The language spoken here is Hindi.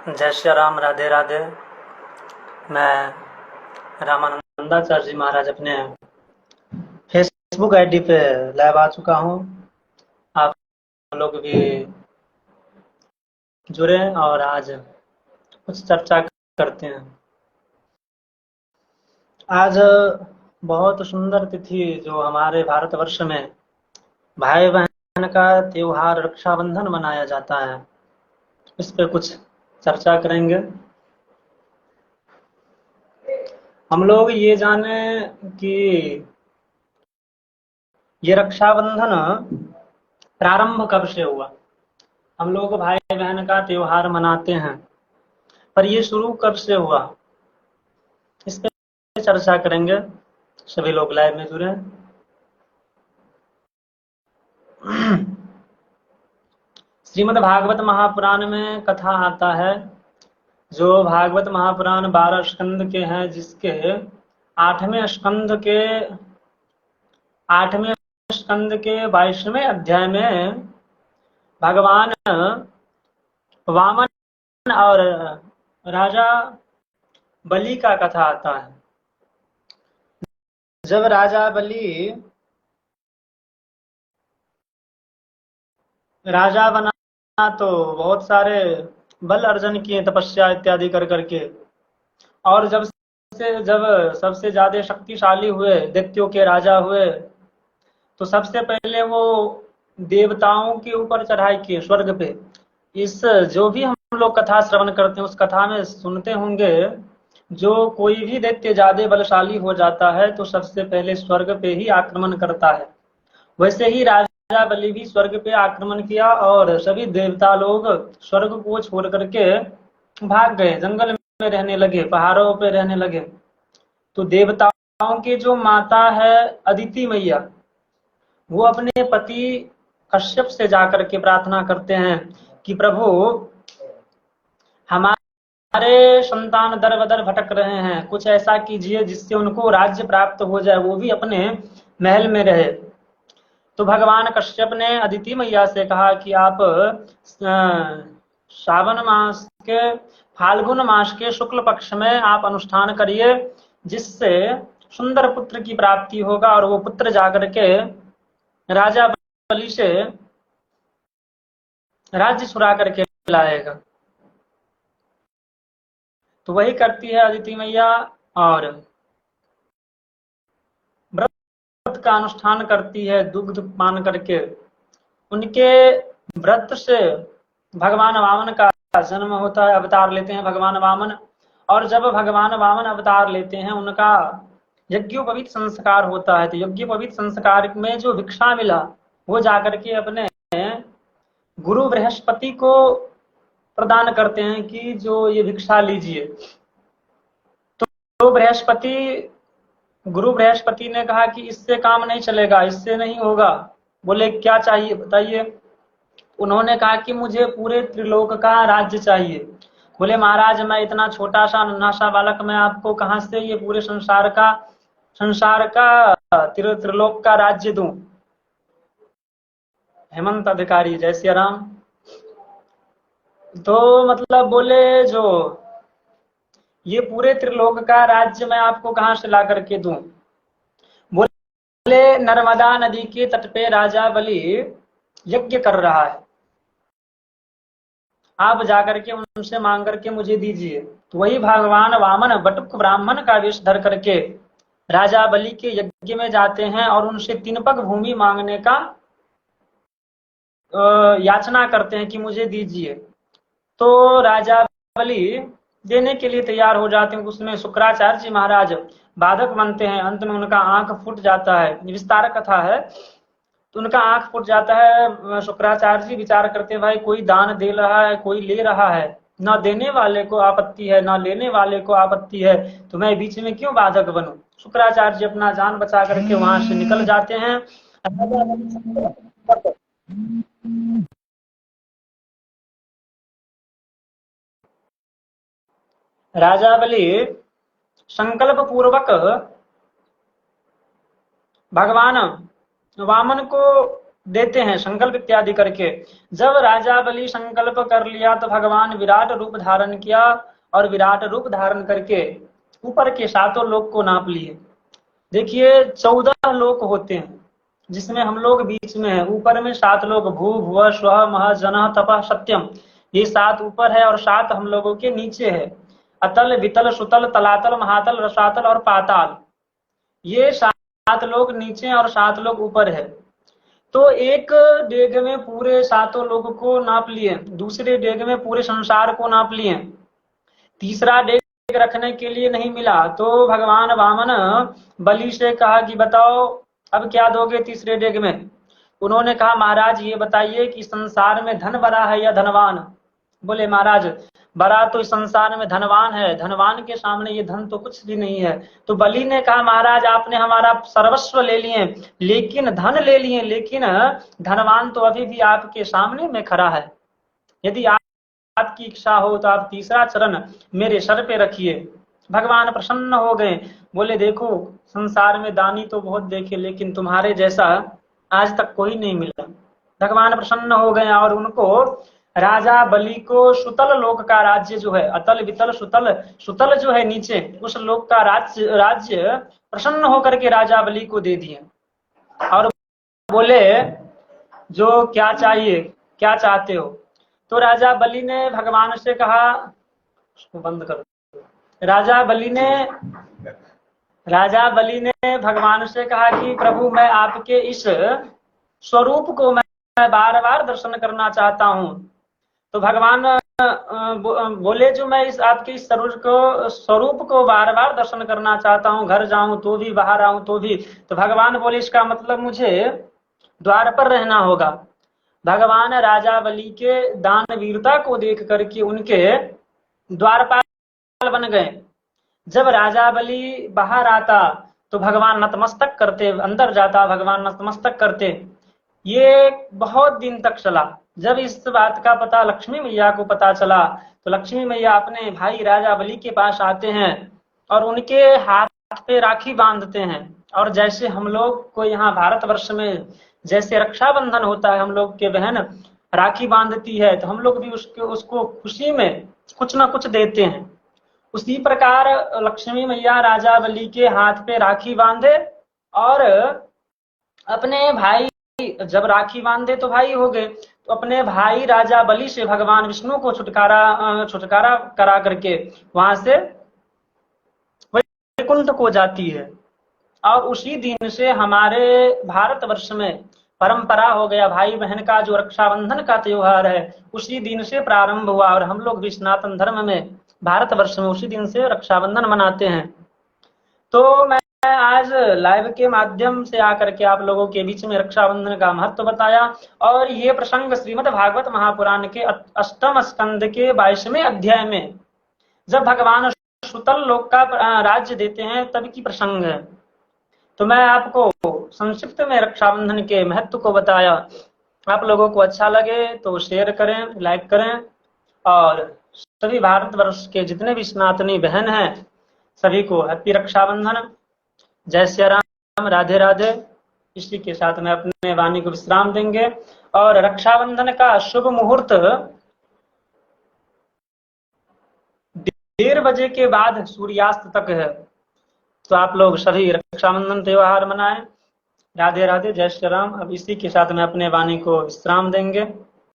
जय श्री राम, राधे राधे। मैं रामानंदाचार्य जी महाराज अपने फेसबुक आईडी पे लाइव आ चुका हूँ। आप लोग भी जुड़े और आज कुछ चर्चा करते हैं। आज बहुत सुंदर तिथि जो हमारे भारतवर्ष में भाई बहन का त्योहार रक्षाबंधन मनाया जाता है, इस पे कुछ चर्चा करेंगे। हम लोग ये जाने कि ये रक्षाबंधन प्रारंभ कब से हुआ। हम लोग भाई बहन का त्योहार मनाते हैं, पर ये शुरू कब से हुआ, इस पे चर्चा करेंगे। सभी लोग लाइव में जुड़े। श्रीमद् भागवत महापुराण में कथा आता है, जो भागवत महापुराण 12 स्कंद के हैं, जिसके 8वें स्कंद के 22वें अध्याय में भगवान वामन और राजा बलि का कथा आता है। जब राजा बलि राजा बना तो बहुत सारे बल अर्जन किए, तपस्या इत्यादि कर करके, और जब सबसे ज्यादा शक्तिशाली हुए, दैत्यों के राजा हुए, तो सबसे पहले वो देवताओं के ऊपर चढ़ाई किए, स्वर्ग पे। इस जो भी हम लोग कथा श्रवण करते हैं, उस कथा में सुनते होंगे, जो कोई भी दैत्य ज्यादा बलशाली हो जाता है तो सबसे पहले स्वर्ग पे ही आक्रमण करता है। वैसे ही राजा बलि भी स्वर्ग पे आक्रमण किया और सभी देवता लोग स्वर्ग को छोड़ करके भाग गए, जंगल में रहने लगे, पहाड़ों पे रहने लगे। तो देवताओं की जो माता है अदिति मैया, वो अपने पति कश्यप से जाकर के प्रार्थना करते हैं कि प्रभु, हमारे संतान दर बदर भटक रहे हैं, कुछ ऐसा कीजिए जिससे उनको राज्य प्राप्त हो जाए, वो भी अपने महल में रहे। तो भगवान कश्यप ने अदिति मैया से कहा कि आप श्रावण मास के फाल्गुन मास के शुक्ल पक्ष में आप अनुष्ठान करिए, जिससे सुंदर पुत्र की प्राप्ति होगा और वो पुत्र जाकर के राजा बलि से राज्य छुड़ा करके लाएगा। तो वही करती है अदिति मैया और व्रत का अनुष्ठान करती है, दुग्ध पान करके। उनके व्रत से भगवान वामन का जन्म होता है, अवतार लेते हैं भगवान वामन। और जब भगवान वामन अवतार लेते हैं, उनका यज्ञोपवीत संस्कार होता है। तो यज्ञोपवीत संस्कार में जो भिक्षा मिला, वो जाकर के अपने गुरु बृहस्पति को प्रदान करते हैं कि जो ये भिक्षा लीजिए। तो गुरु बृहस्पति ने कहा कि इससे काम नहीं चलेगा, इससे नहीं होगा। बोले क्या चाहिए बताइए। उन्होंने कहा कि मुझे पूरे त्रिलोक का राज्य चाहिए। बोले महाराज, मैं इतना छोटा सा नन्हा सा बालक, मैं आपको कहां से ये पूरे संसार का त्रिलोक का राज्य दूं। हेमंत अधिकारी, जय श्री राम। तो मतलब बोले, जो ये पूरे त्रिलोक का राज्य मैं आपको कहां से ला करके दूं। बोले नर्मदा नदी के तट पे राजा बलि यज्ञ कर रहा है, आप जाकर के उनसे मांग करके मुझे दीजिए। तो वही भगवान वामन बटुक ब्राह्मण का वेश धर करके राजा बलि के यज्ञ में जाते हैं और उनसे 3 पग भूमि मांगने का याचना करते हैं कि मुझे दीजिए। तो राजा बलि देने के लिए तैयार हो जाते हैं। उसमें शुक्राचार्य जी महाराज बाधक बनते हैं, अंत में उनका आंख फूट जाता है। विस्तार कथा है। तो उनका आंख फूट जाता है। शुक्राचार्य जी विचार करते हैं, भाई कोई दान दे रहा है, कोई ले रहा है, ना देने वाले को आपत्ति है, ना लेने वाले को आपत्ति है, तो मैं बीच में क्यों बाधक बनूं। शुक्राचार्य जी अपना जान बचा करके वहां से निकल जाते हैं। राजा बलि संकल्प पूर्वक भगवान वामन को देते हैं संकल्प इत्यादि करके। जब राजा बलि संकल्प कर लिया तो भगवान विराट रूप धारण किया और विराट रूप धारण करके ऊपर के सातों लोक को नाप लिए। देखिए 14 लोक होते हैं जिसमें हम लोग बीच में है। ऊपर में 7 लोग भू भुव स्व मह जन तपः सत्यम, ये 7 ऊपर है और 7 हम लोगों के नीचे है। अतल वितल सुतल तलातल महातल रसातल और पाताल, ये 7 लोग नीचे और 7 लोग ऊपर है। तो एक डेग में पूरे 7 लोग को नाप लिए, दूसरे डेग में पूरे संसार को नाप लिए, तीसरा डेग रखने के लिए नहीं मिला तो भगवान वामन बलि से कहा कि बताओ अब क्या दोगे तीसरे डेग में। उन्होंने कहा महाराज ये बताइए कि संसार में धन बड़ा है या धनवान। बोले महाराज बड़ा तो इस संसार में धनवान है, धनवान के सामने ये धन तो कुछ भी नहीं है। तो बलि ने कहा महाराज आपने हमारा सर्वस्व ले लिए, लेकिन धन ले लिए, लेकिन धनवान तो अभी भी आपके सामने में खड़ा है। यदि आपकी इच्छा हो तो आप तीसरा चरण मेरे सर पे रखिए। भगवान प्रसन्न हो गए, बोले देखो संसार में दानी तो बहुत देखे लेकिन तुम्हारे जैसा आज तक कोई नहीं मिला। भगवान प्रसन्न हो गए और उनको राजा बलि को सुतल लोक का राज्य जो है, अतल वितल सुतल, सुतल जो है नीचे, उस लोक का राज्य प्रसन्न होकर के राजा बलि को दे दिए। और बोले जो क्या चाहिए, क्या चाहते हो। तो राजा बलि ने भगवान से कहा, उसको बंद करो। राजा बलि ने भगवान से कहा कि प्रभु मैं आपके इस स्वरूप को मैं बार बार दर्शन करना चाहता हूँ। तो भगवान बोले जो मैं इस आपके इस स्वरूप को बार बार दर्शन करना चाहता हूँ, घर जाऊं तो भी बाहर आऊं तो भी। तो भगवान बोले इसका मतलब मुझे द्वार पर रहना होगा। भगवान राजा बलि के दान वीरता को देख करके उनके द्वारपाल बन गए। जब राजा बलि बाहर आता तो भगवान नतमस्तक करते, अंदर जाता भगवान नतमस्तक करते। ये बहुत दिन तक चला। जब इस बात का पता लक्ष्मी मैया को पता चला तो लक्ष्मी मैया अपने भाई राजा बलि के पास आते हैं और उनके हाथ पे राखी बांधते हैं। और जैसे हम लोग को यहाँ भारतवर्ष में जैसे रक्षाबंधन होता है, हम लोग के बहन राखी बांधती है तो हम लोग भी उसको खुशी में कुछ ना कुछ देते हैं। उसी प्रकार लक्ष्मी मैया राजा बलि के हाथ पे राखी बांधे और अपने भाई, जब राखी बांधे तो भाई हो गए, तो अपने भाई राजा बलि से भगवान विष्णु को छुटकारा करा करके वहां से वैकुंठ को जाती है। और उसी दिन से हमारे भारतवर्ष में परंपरा हो गया, भाई बहन का जो रक्षाबंधन का त्योहार है उसी दिन से प्रारंभ हुआ। और हम लोग भी सनातन धर्म में भारतवर्ष में उसी दिन से रक्षाबंधन मनाते हैं। तो मैं आज लाइव के माध्यम से आकर के आप लोगों के बीच में रक्षाबंधन का महत्व बताया। और ये प्रसंग श्रीमद् भागवत महापुराण के 8वें स्कंद के 22वें अध्याय में जब भगवान सुतल लोक का राज्य देते हैं तब की प्रसंग है। तो मैं आपको संक्षिप्त में रक्षाबंधन के महत्व को बताया। आप लोगों को अच्छा लगे तो शेयर करें, लाइक करें। और सभी भारतवर्ष के जितने भी सनातनी बहन हैं सभी को हैप्पी रक्षाबंधन। जय श्री राम, राधे राधे। इसी के साथ में अपने वाणी को विश्राम देंगे। और रक्षाबंधन का शुभ मुहूर्त 1:30 बजे के बाद सूर्यास्त तक है। तो आप लोग सभी रक्षाबंधन त्योहार मनाएं। राधे राधे, जय श्री राम। अब इसी के साथ में अपने वाणी को विश्राम देंगे।